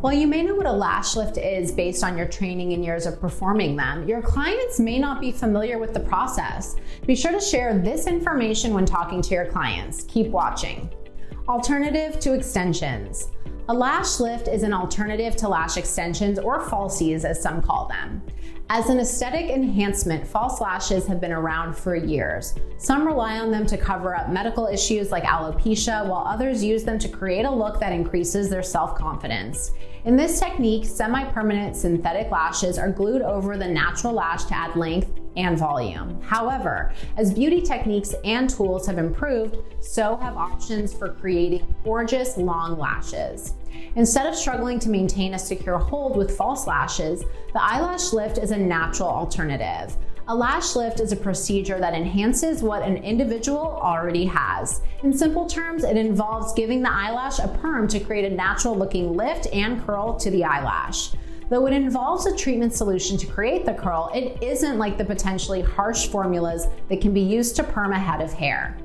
While you may know what a lash lift is based on your training and years of performing them, your clients may not be familiar with the process. Be sure to share this information when talking to your clients. Keep watching. Alternative to extensions. A lash lift is an alternative to lash extensions, or falsies as some call them. As an aesthetic enhancement, false lashes have been around for years. Some rely on them to cover up medical issues like alopecia, while others use them to create a look that increases their self-confidence. In this technique, semi-permanent synthetic lashes are glued over the natural lash to add length and volume. However, as beauty techniques and tools have improved, so have options for creating gorgeous long lashes. Instead of struggling to maintain a secure hold with false lashes, the eyelash lift is a natural alternative. A lash lift is a procedure that enhances what an individual already has. In simple terms, it involves giving the eyelash a perm to create a natural looking lift and curl to the eyelash. Though it involves a treatment solution to create the curl, it isn't like the potentially harsh formulas that can be used to perm a head of hair.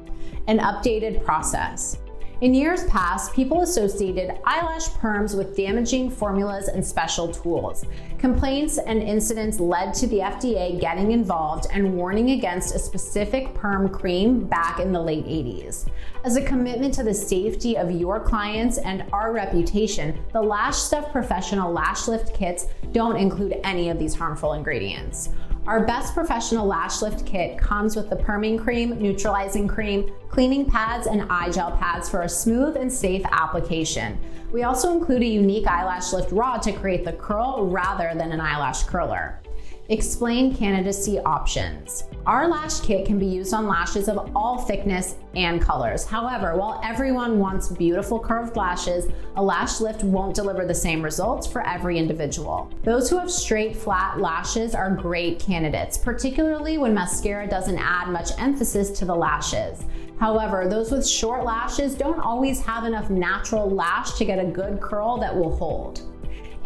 An updated process. In years past, people associated eyelash perms with damaging formulas and special tools. Complaints and incidents led to the FDA getting involved and warning against a specific perm cream back in the late 80s. As a commitment to the safety of your clients and our reputation, the Lash Stuff Professional Lash Lift Kits don't include any of these harmful ingredients. Our Best Professional Lash Lift Kit comes with the perming cream, neutralizing cream, cleaning pads, and eye gel pads for a smooth and safe application. We also include a unique eyelash lift rod to create the curl rather than an eyelash curler. Explain candidacy options. Our lash kit can be used on lashes of all thickness and colors. However, while everyone wants beautiful curved lashes, a lash lift won't deliver the same results for every individual. Those who have straight, flat lashes are great candidates, particularly when mascara doesn't add much emphasis to the lashes. However, those with short lashes don't always have enough natural lash to get a good curl that will hold.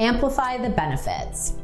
Amplify the benefits.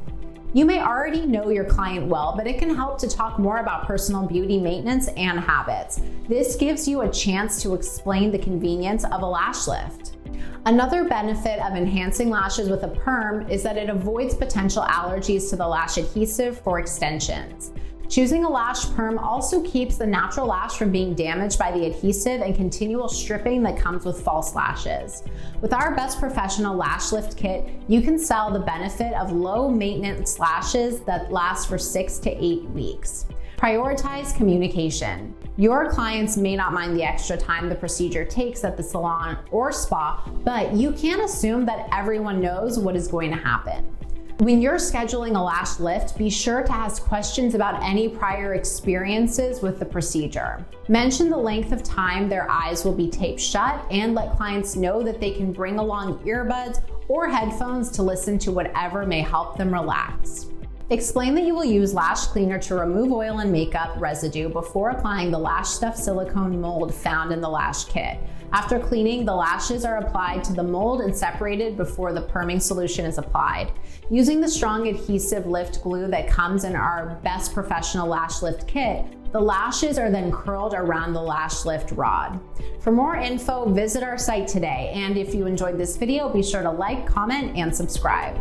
You may already know your client well, but it can help to talk more about personal beauty maintenance and habits. This gives you a chance to explain the convenience of a lash lift. Another benefit of enhancing lashes with a perm is that it avoids potential allergies to the lash adhesive for extensions. Choosing a lash perm also keeps the natural lash from being damaged by the adhesive and continual stripping that comes with false lashes. With our Best Professional Lash Lift Kit, you can sell the benefit of low maintenance lashes that last for 6 to 8 weeks. Prioritize communication. Your clients may not mind the extra time the procedure takes at the salon or spa, but you can't assume that everyone knows what is going to happen. When you're scheduling a lash lift, be sure to ask questions about any prior experiences with the procedure. Mention the length of time their eyes will be taped shut, and let clients know that they can bring along earbuds or headphones to listen to whatever may help them relax. Explain that you will use lash cleaner to remove oil and makeup residue before applying the Lash Stuff silicone mold found in the lash kit. After cleaning, the lashes are applied to the mold and separated before the perming solution is applied. Using the strong adhesive lift glue that comes in our Best Professional Lash Lift Kit, the lashes are then curled around the lash lift rod. For more info, visit our site today. And if you enjoyed this video, be sure to like, comment, and subscribe.